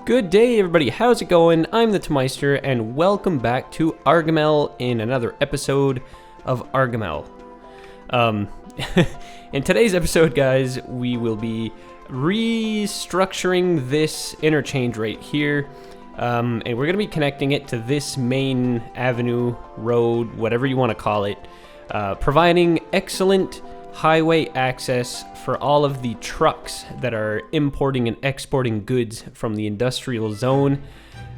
Good day, everybody. How's it going? I'm the Tmeister, and welcome back to Arghamel in another episode of Arghamel. In today's episode, guys, we will be restructuring this interchange right here, and we're going to be connecting it to this main avenue, road, whatever you want to call it, providing excellent highway access for all of the trucks that are importing and exporting goods from the industrial zone.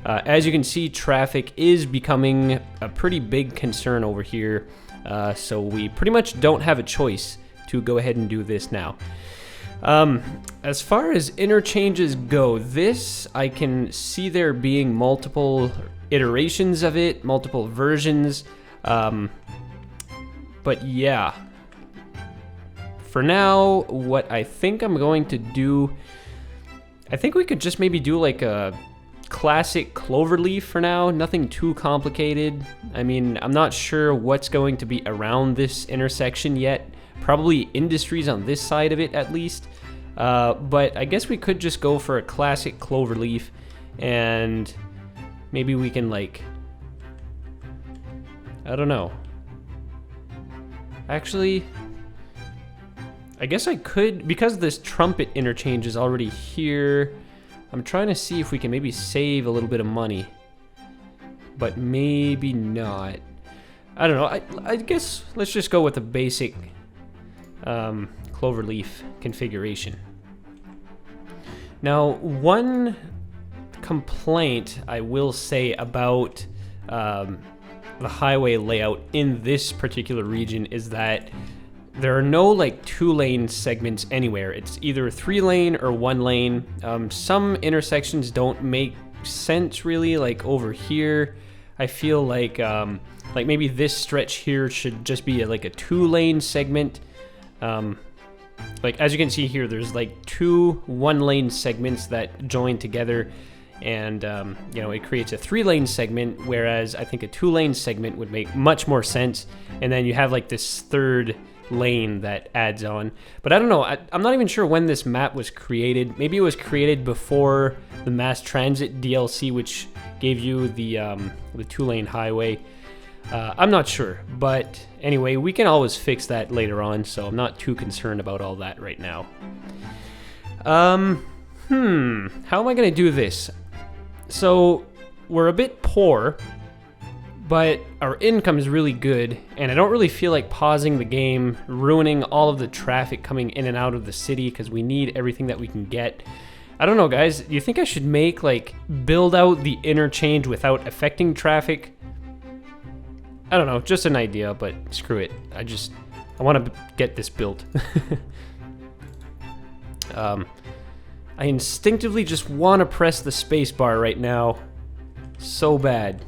As you can see, traffic is becoming a pretty big concern over here, so we pretty much don't have a choice to go ahead and do this now. As far as interchanges go, this, I can see there being multiple iterations of it, multiple versions, but yeah. For now, what I think I'm going to do, I think we could just maybe do like a classic cloverleaf for now, nothing too complicated. I mean, I'm not sure what's going to be around this intersection yet, probably industries on this side of it at least, but I guess we could just go for a classic cloverleaf, and maybe we can like, I don't know. Actually, I guess I could, because this trumpet interchange is already here, I'm trying to see if we can maybe save a little bit of money, but maybe not. I don't know, I guess let's just go with the basic cloverleaf configuration. Now, one complaint I will say about the highway layout in this particular region is that there are no like 2-lane segments anywhere. It's either 3-lane or 1-lane. Some intersections don't make sense really. Like over here, I feel like maybe this stretch here should just be like a 2-lane segment. Like as you can see here, there's like 2 1-lane segments that join together, and you know, it creates a 3-lane segment, whereas I think a 2-lane segment would make much more sense. And then you have like this 3rd lane that adds on. But I don't know, I'm not even sure when this map was created. Maybe it was created before the mass transit DLC, which gave you the 2-lane highway. I'm not sure, but anyway, we can always fix that later on, so I'm not too concerned about all that right now. How am I gonna do this? So we're a bit poor, but our income is really good, and I don't really feel like pausing the game, ruining all of the traffic coming in and out of the city, because we need everything that we can get. I don't know, guys, do you think I should make, like, build out the interchange without affecting traffic? I don't know, just an idea, but screw it. I want to get this built. I instinctively just want to press the space bar right now so bad.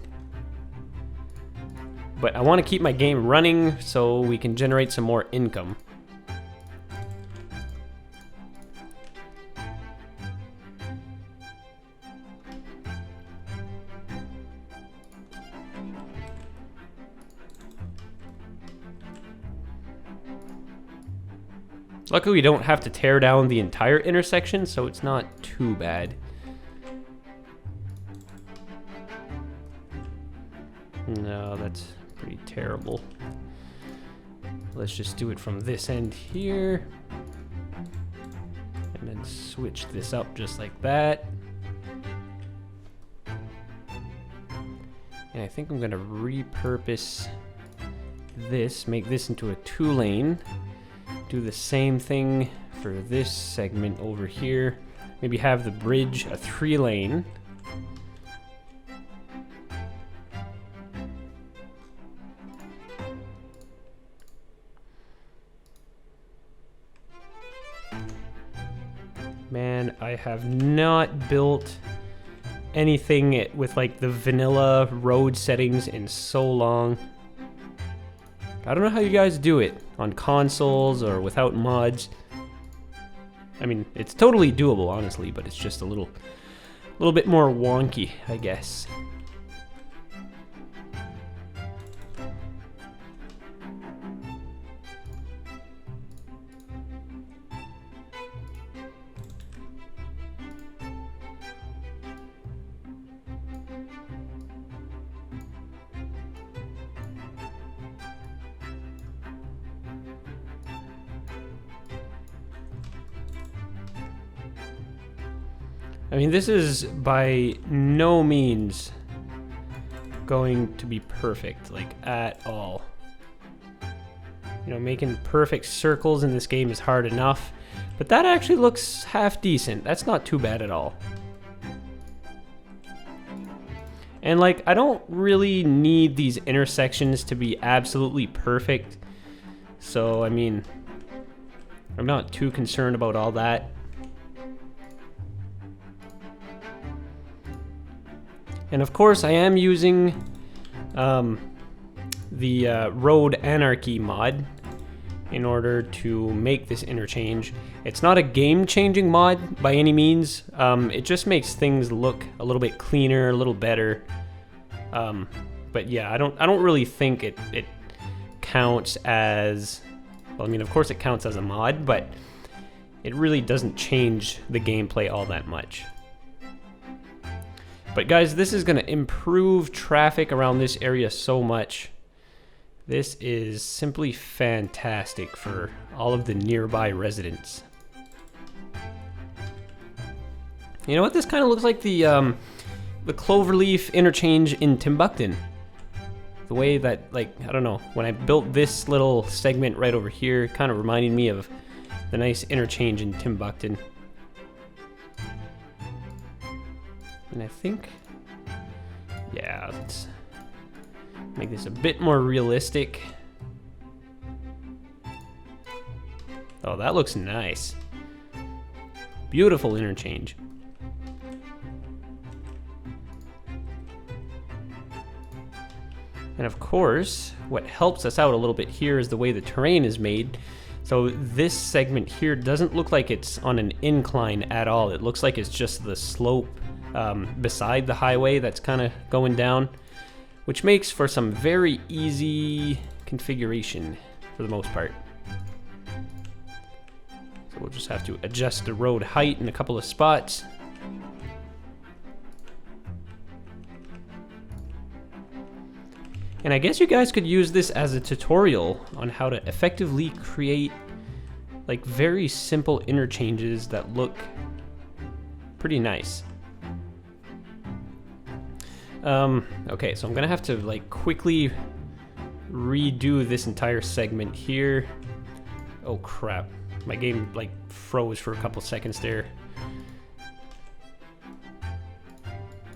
But I want to keep my game running so we can generate some more income. Luckily, we don't have to tear down the entire intersection, so it's not too bad. No, that's pretty terrible. Let's just do it from this end here. And then switch this up just like that. And I think I'm gonna repurpose this, make this into a 2-lane. Do the same thing for this segment over here. Maybe have the bridge a 3-lane. Man, I have not built anything with like the vanilla road settings in so long. I don't know how you guys do it on consoles or without mods. I mean, it's totally doable, honestly, but it's just a little bit more wonky, I guess. I mean, this is by no means going to be perfect, like, at all. You know, making perfect circles in this game is hard enough, but that actually looks half decent. That's not too bad at all. And, like, I don't really need these intersections to be absolutely perfect. So, I mean, I'm not too concerned about all that. And of course, I am using the Road Anarchy mod in order to make this interchange. It's not a game-changing mod by any means. It just makes things look a little bit cleaner, a little better. But yeah, I don't really think it counts as, well, I mean, of course it counts as a mod, but it really doesn't change the gameplay all that much. But guys, this is going to improve traffic around this area so much. This is simply fantastic for all of the nearby residents. You know what? This kind of looks like the Cloverleaf interchange in Timbuktu. The way that, like, I don't know, when I built this little segment right over here, it kind of reminded me of the nice interchange in Timbuktu. And I think, yeah, let's make this a bit more realistic. Oh, that looks nice. Beautiful interchange. And of course, what helps us out a little bit here is the way the terrain is made. So this segment here doesn't look like it's on an incline at all. It looks like it's just the slope beside the highway that's kind of going down, which makes for some very easy configuration for the most part. So we'll just have to adjust the road height in a couple of spots. And I guess you guys could use this as a tutorial on how to effectively create like very simple interchanges that look pretty nice. Okay, so I'm gonna have to like quickly redo this entire segment here. Oh crap, my game like froze for a couple seconds there.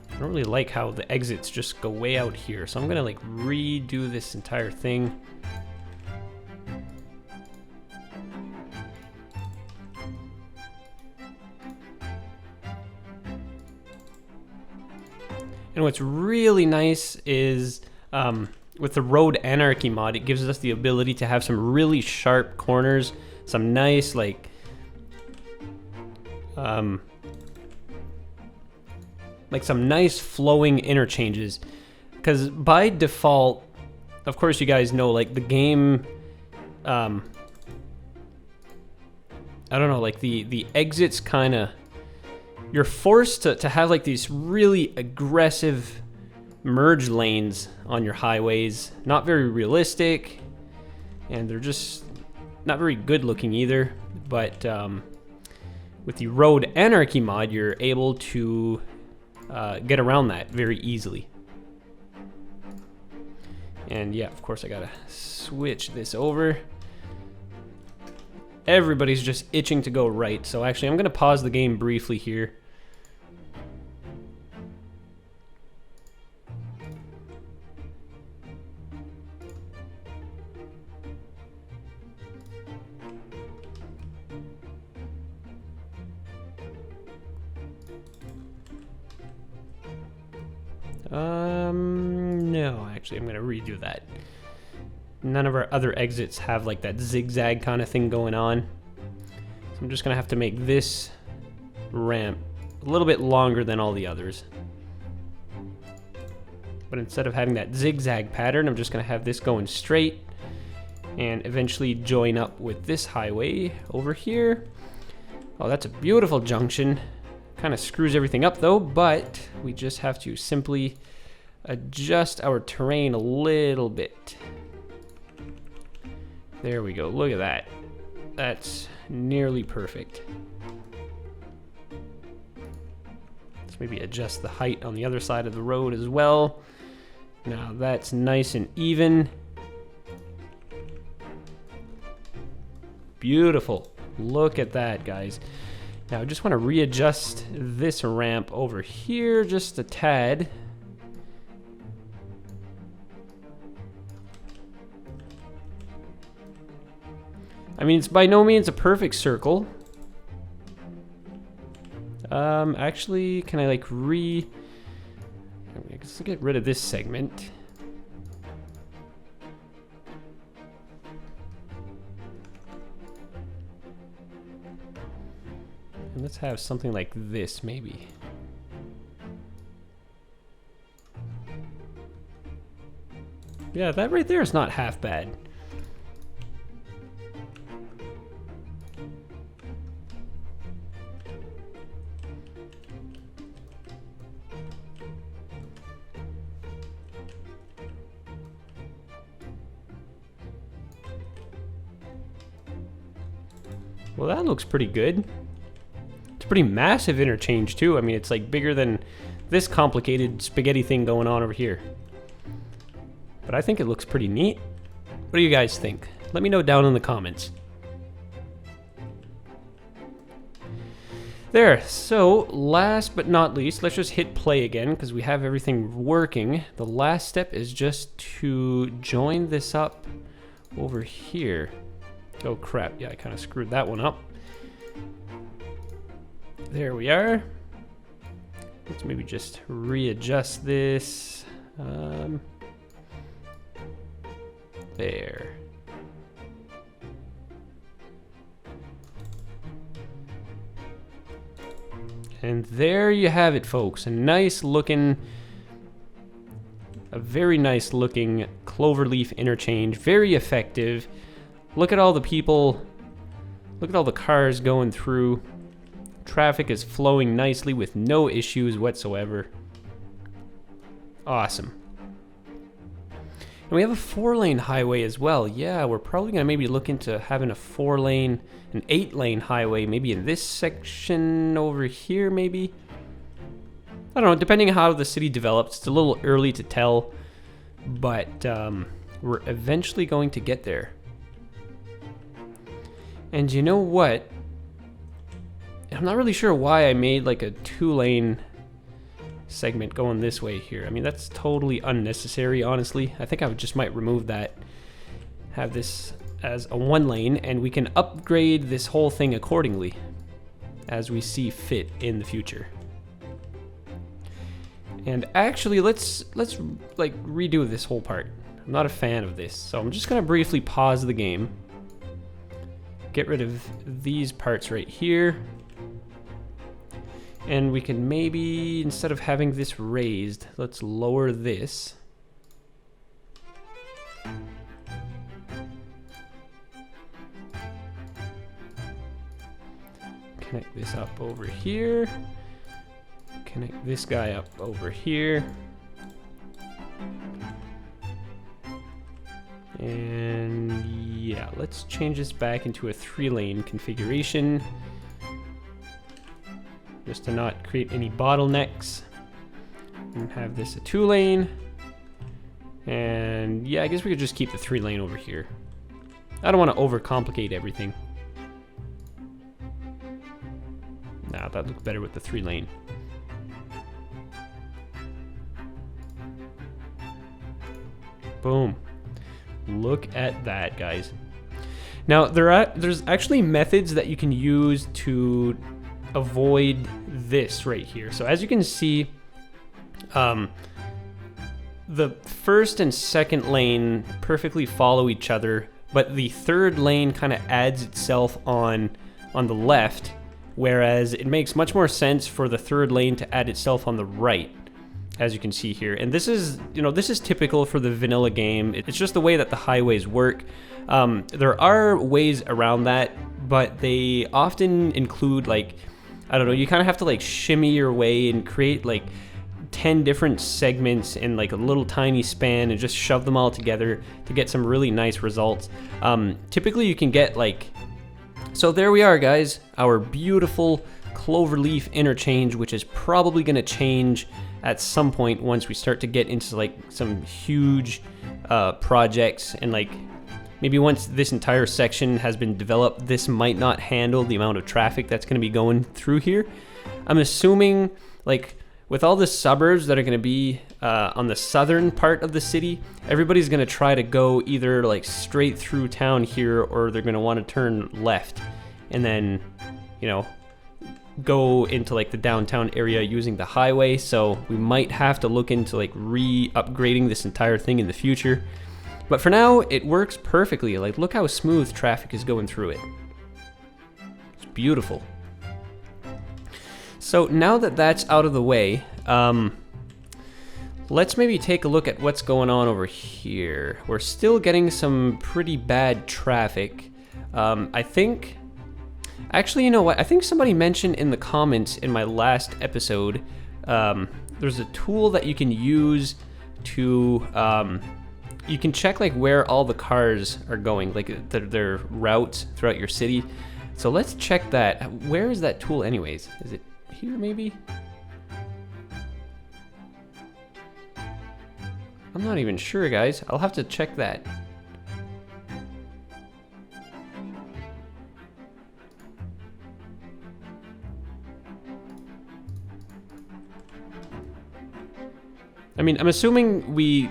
I don't really like how the exits just go way out here, so I'm gonna like redo this entire thing. And what's really nice is with the Road Anarchy mod, it gives us the ability to have some really sharp corners, some nice like some nice flowing interchanges. Because by default, of course you guys know, like the game, I don't know, like the exits kind of, you're forced to have like these really aggressive merge lanes on your highways. Not very realistic, and they're just not very good looking either. But with the Road Anarchy mod, you're able to get around that very easily. And yeah, of course I gotta switch this over. Everybody's just itching to go right, so actually I'm gonna pause the game briefly here. No, actually, I'm gonna redo that. None of our other exits have like that zigzag kind of thing going on. So I'm just gonna have to make this ramp a little bit longer than all the others. But instead of having that zigzag pattern, I'm just gonna have this going straight and eventually join up with this highway over here. Oh, that's a beautiful junction. Kind of screws everything up though, but we just have to simply adjust our terrain a little bit. There we go, look at that. That's nearly perfect. Let's maybe adjust the height on the other side of the road as well. Now that's nice and even. Beautiful. Look at that, guys. Now I just want to readjust this ramp over here just a tad. I mean, it's by no means a perfect circle. Actually, can I like let's get rid of this segment. And let's have something like this, maybe. Yeah, that right there is not half bad. Well, that looks pretty good. It's a pretty massive interchange too. I mean, it's like bigger than this complicated spaghetti thing going on over here. But I think it looks pretty neat. What do you guys think? Let me know down in the comments. There, so last but not least, let's just hit play again because we have everything working. The last step is just to join this up over here. Oh crap, yeah, I kind of screwed that one up. There we are. Let's maybe just readjust this. There. And there you have it, folks. A very nice looking cloverleaf interchange. Very effective. Look at all the people. Look at all the cars going through. Traffic is flowing nicely with no issues whatsoever. Awesome. And we have a 4-lane highway as well. Yeah, we're probably going to maybe look into having a 4-lane, an 8-lane highway, maybe in this section over here, maybe. I don't know, depending on how the city develops. It's a little early to tell, but we're eventually going to get there. And you know what? I'm not really sure why I made like a 2-lane segment going this way here. I mean, that's totally unnecessary, honestly. I think I just might remove that. Have this as a 1-lane, and we can upgrade this whole thing accordingly as we see fit in the future. And actually, let's like redo this whole part. I'm not a fan of this, so I'm just gonna briefly pause the game. Get rid of these parts right here. And we can maybe, instead of having this raised, let's lower this. Connect this up over here. Connect this guy up over here. And yeah, let's change this back into a 3-lane configuration, just to not create any bottlenecks. And have this a 2-lane. And yeah, I guess we could just keep the 3-lane over here. I don't want to overcomplicate everything. Nah, that looks better with the 3-lane. Boom. Look at that, guys. Now, there's actually methods that you can use to avoid this right here. So as you can see, the first and second lane perfectly follow each other, but the third lane kind of adds itself on the left, whereas it makes much more sense for the third lane to add itself on the right, as you can see here. And this is, this is typical for the vanilla game. It's just the way that the highways work. There are ways around that, but they often include, like, I don't know, you kind of have to like shimmy your way and create like 10 different segments in like a little tiny span and just shove them all together to get some really nice results. Typically you can get like, so there we are, guys, our beautiful Cloverleaf interchange, which is probably going to change at some point once we start to get into like some huge projects, and like maybe once this entire section has been developed, this might not handle the amount of traffic that's going to be going through here. I'm assuming like with all the suburbs that are going to be on the southern part of the city, everybody's going to try to go either like straight through town here, or they're going to want to turn left and then, you know, go into like the downtown area using the highway. So we might have to look into like re-upgrading this entire thing in the future. But for now, it works perfectly. Like, look how smooth traffic is going through it. It's beautiful. So now that that's out of the way, let's maybe take a look at what's going on over here. We're still getting some pretty bad traffic. I think... Actually, you know what? I think somebody mentioned in the comments in my last episode, there's a tool that you can use to... you can check like where all the cars are going, like their routes throughout your city. So let's check that. Where is that tool anyways? Is it here maybe? I'm not even sure, guys. I'll have to check that. I mean, I'm assuming we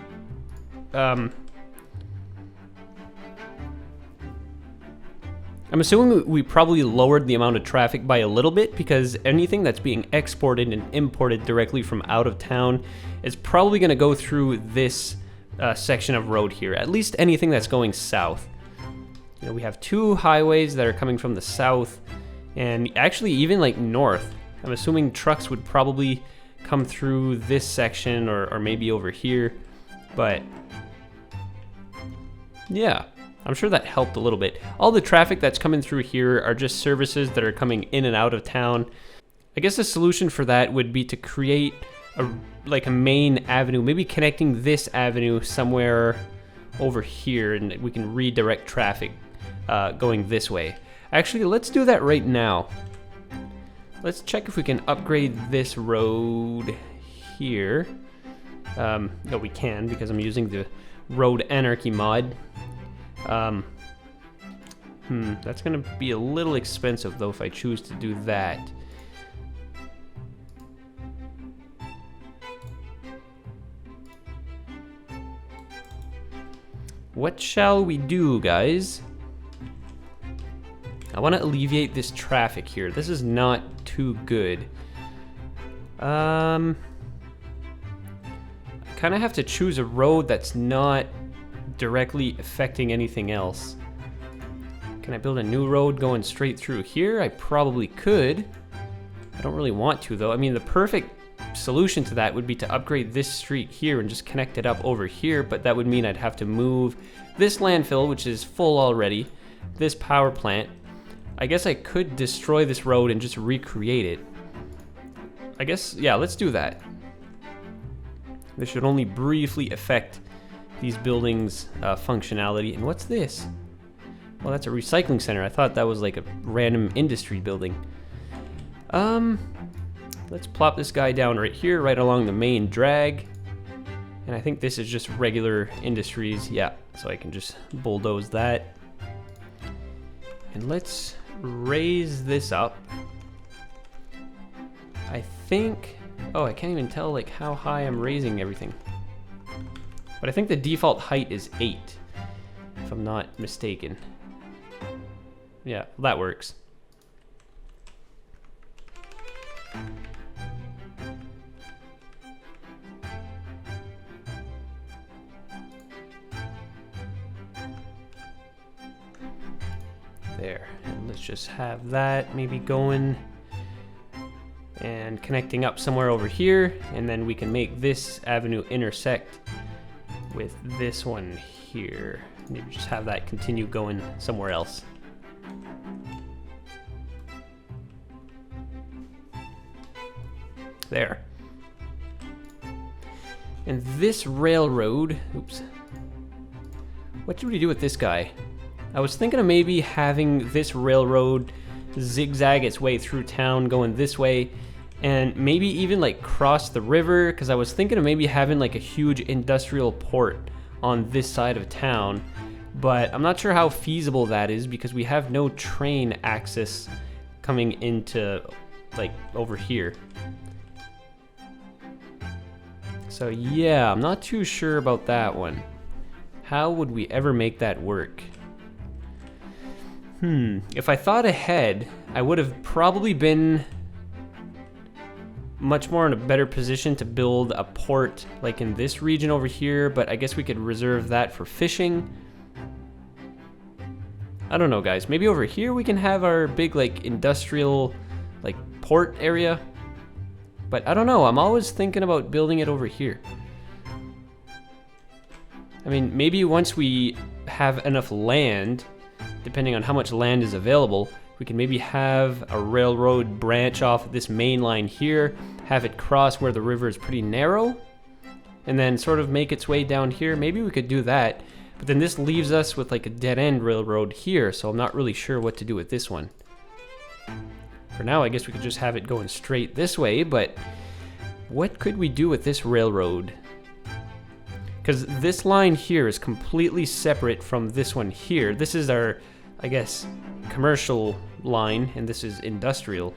probably lowered the amount of traffic by a little bit, because anything that's being exported and imported directly from out of town is probably going to go through this section of road here. At least anything that's going south. You know, we have two highways that are coming from the south, and actually even like north. I'm assuming trucks would probably come through this section or maybe over here, but yeah, I'm sure that helped a little bit. All the traffic that's coming through here are just services that are coming in and out of town. I guess the solution for that would be to create a main avenue, maybe connecting this avenue somewhere over here, and we can redirect traffic going this way. Actually, let's do that right now. Let's check if we can upgrade this road here. No, we can, because I'm using the Road Anarchy mod. That's gonna be a little expensive though if I choose to do that. What shall we do, guys? I want to alleviate this traffic here. This is not too good. I kind of have to choose a road that's not directly affecting anything else. Can I build a new road going straight through here? I probably could. I don't really want to though. I mean, the perfect solution to that would be to upgrade this street here and just connect it up over here, but that would mean I'd have to move this landfill, which is full already, this power plant. I guess I could destroy this road and just recreate it. I guess, yeah, let's do that. This should only briefly affect these buildings' functionality. And what's this? Well, that's a recycling center. I thought that was like a random industry building. Let's plop this guy down right here, right along the main drag. And I think this is just regular industries. Yeah, so I can just bulldoze that. And let's raise this up. I think, oh, I can't even tell like how high I'm raising everything. But I think the default height is 8, if I'm not mistaken. Yeah, that works. There, and let's just have that maybe going and connecting up somewhere over here, and then we can make this avenue intersect with this one here. Maybe just have that continue going somewhere else. There. And this railroad, oops. What should we do with this guy? I was thinking of maybe having this railroad zigzag its way through town going this way, and maybe even like cross the river, because I was thinking of maybe having like a huge industrial port on this side of town, but I'm not sure how feasible that is because we have no train access coming into like over here. So yeah, I'm not too sure about that one. How would we ever make that work? If I thought ahead, I would have probably been much more in a better position to build a port like in this region over here, but I guess we could reserve that for fishing. I don't know, guys. Maybe over here we can have our big like industrial like port area. But I don't know, I'm always thinking about building it over here. I mean, maybe once we have enough land, depending on how much land is available, we can maybe have a railroad branch off this main line here, have it cross where the river is pretty narrow, and then sort of make its way down here. Maybe we could do that, but then this leaves us with like a dead-end railroad here, so I'm not really sure what to do with this one. For now, I guess we could just have it going straight this way, but what could we do with this railroad? Because this line here is completely separate from this one here. This is our, I guess, commercial line, and this is industrial.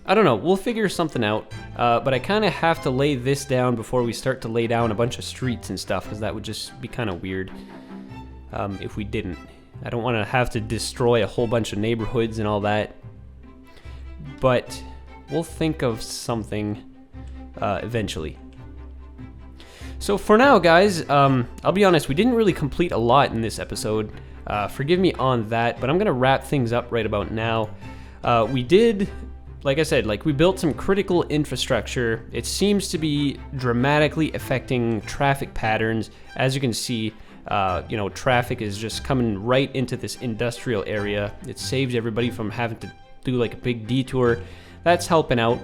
I don't know, we'll figure something out, but I kind of have to lay this down before we start to lay down a bunch of streets and stuff, because that would just be kind of weird if we didn't. I don't want to have to destroy a whole bunch of neighborhoods and all that, but we'll think of something eventually. So for now, guys, I'll be honest, we didn't really complete a lot in this episode. Forgive me on that, but I'm going to wrap things up right about now. We did, like I said, we built some critical infrastructure. It seems to be dramatically affecting traffic patterns. As you can see, traffic is just coming right into this industrial area. It saves everybody from having to do like a big detour. That's helping out.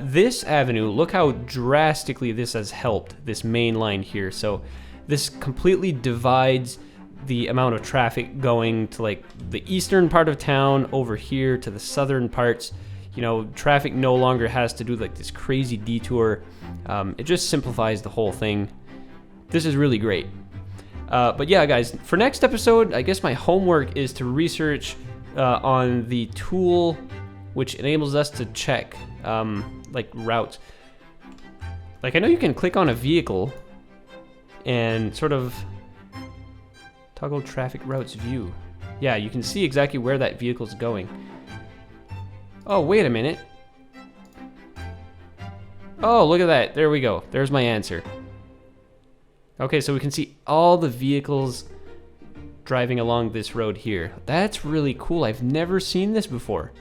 This avenue, look how drastically this has helped, this main line here. So this completely divides the amount of traffic going to like the eastern part of town over here to the southern parts. You know, traffic no longer has to do like this crazy detour. It just simplifies the whole thing. This is really great. But yeah, guys, for next episode, I guess my homework is to research on the tool which enables us to check routes. Like, I know you can click on a vehicle and sort of toggle traffic routes view. Yeah, you can see exactly where that vehicle's going. Oh, wait a minute. Oh, look at that. There we go. There's my answer. Okay, so we can see all the vehicles driving along this road here. That's really cool. I've never seen this before.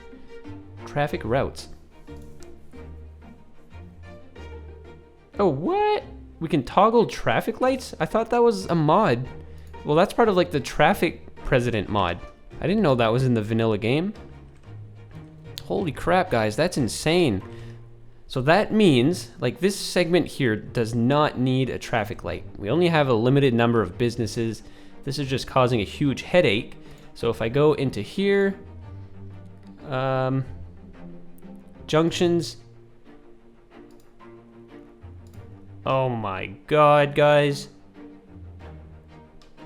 Traffic routes. Oh, what? We can toggle traffic lights? I thought that was a mod. Well, that's part of like the traffic president mod. I didn't know that was in the vanilla game. Holy crap, guys, that's insane. So that means, like, this segment here does not need a traffic light. We only have a limited number of businesses. This is just causing a huge headache. So if I go into here, junctions. Oh my god, guys.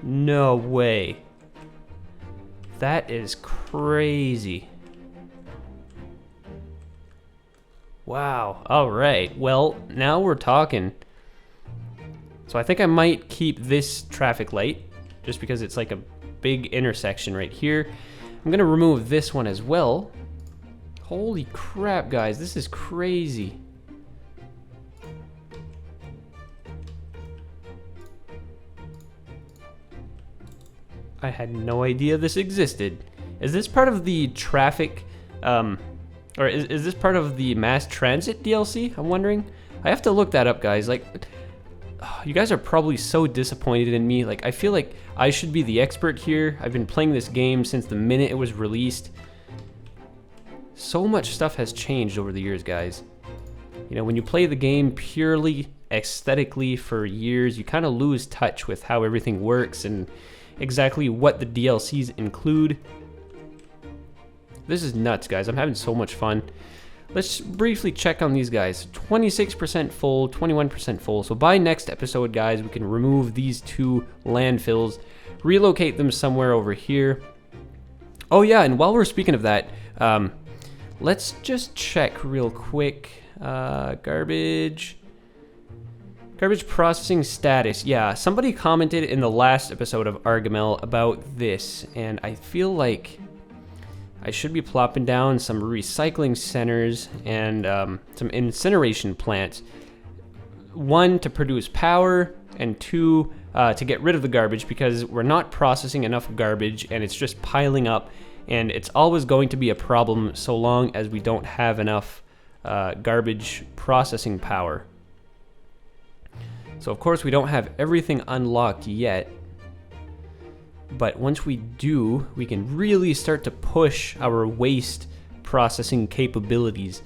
No way. That is crazy. Wow. All right. Well, now we're talking. So I think I might keep this traffic light just because it's like a big intersection right here. I'm going to remove this one as well. Holy crap, guys. This is crazy. I had no idea this existed. Is this part of the traffic, or is this part of the mass transit DLC? I'm wondering. I have to look that up, guys. Like, you guys are probably so disappointed in me. Like, I feel like I should be the expert here. I've been playing this game since the minute it was released. So much stuff has changed over the years, guys. You know, when you play the game purely aesthetically for years, you kind of lose touch with how everything works and exactly what the DLCs include. This is nuts, guys. I'm having so much fun. Let's briefly check on these guys. 26% full, 21% full. So by next episode, guys, we can remove these 2 landfills, relocate them somewhere over here. Oh yeah, and while we're speaking of that, let's just check real quick. Garbage processing status. Yeah, somebody commented in the last episode of Arghamel about this, and I feel like I should be plopping down some recycling centers and some incineration plants. 1, to produce power, and 2, to get rid of the garbage, because we're not processing enough garbage and it's just piling up, and it's always going to be a problem so long as we don't have enough garbage processing power. So of course we don't have everything unlocked yet, but once we do, we can really start to push our waste processing capabilities.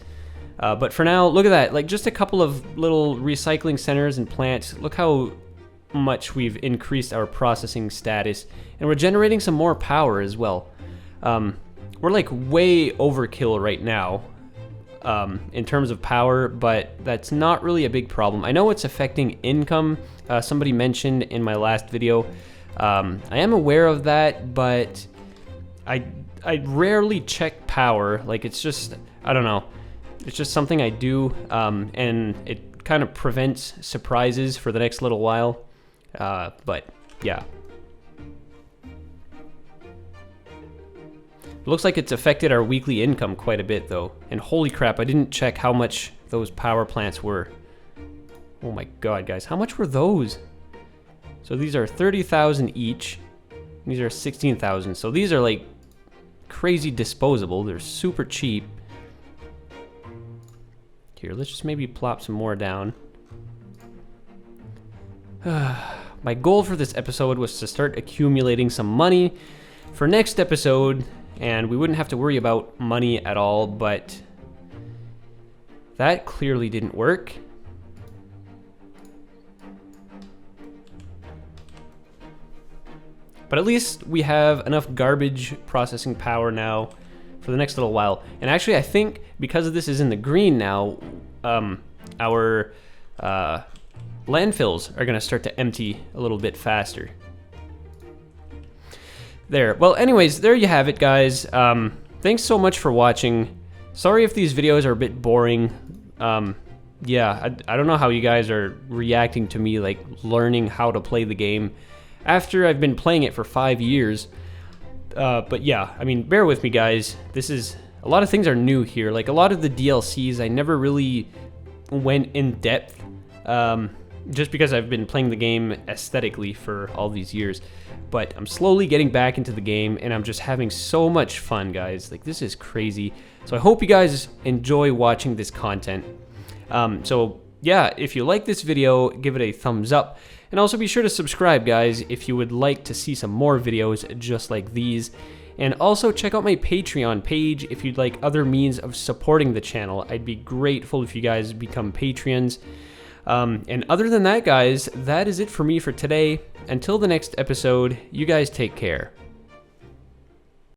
But for now, look at that, like just a couple of little recycling centers and plants. Look how much we've increased our processing status, and we're generating some more power as well. We're like way overkill right now in terms of power, but that's not really a big problem. I know it's affecting income. Somebody mentioned in my last video. I am aware of that, but I rarely check power. Like, it's just, I don't know. It's just something I do, and it kind of prevents surprises for the next little while. But yeah. It looks like it's affected our weekly income quite a bit though. And holy crap, I didn't check how much those power plants were. Oh my god, guys, how much were those? So these are 30,000 each. These are 16,000. So these are like crazy disposable. They're super cheap. Here, let's just maybe plop some more down. My goal for this episode was to start accumulating some money for next episode, and we wouldn't have to worry about money at all, but that clearly didn't work. But at least we have enough garbage processing power now for the next little while. And actually, I think because this is in the green now, our landfills are going to start to empty a little bit faster. There. Well, anyways, there you have it, guys. Thanks so much for watching. Sorry if these videos are a bit boring. Yeah, I don't know how you guys are reacting to me, like, learning how to play the game after I've been playing it for 5 years. But yeah, I mean, bear with me, guys. A lot of things are new here. Like, a lot of the DLCs, I never really went in depth, just because I've been playing the game aesthetically for all these years. But I'm slowly getting back into the game, and I'm just having so much fun, guys. Like, this is crazy. So I hope you guys enjoy watching this content. So yeah, if you like this video, give it a thumbs up. And also be sure to subscribe, guys, if you would like to see some more videos just like these. And also check out my Patreon page if you'd like other means of supporting the channel. I'd be grateful if you guys become Patreons. And other than that, guys, that is it for me for today. Until the next episode, you guys take care.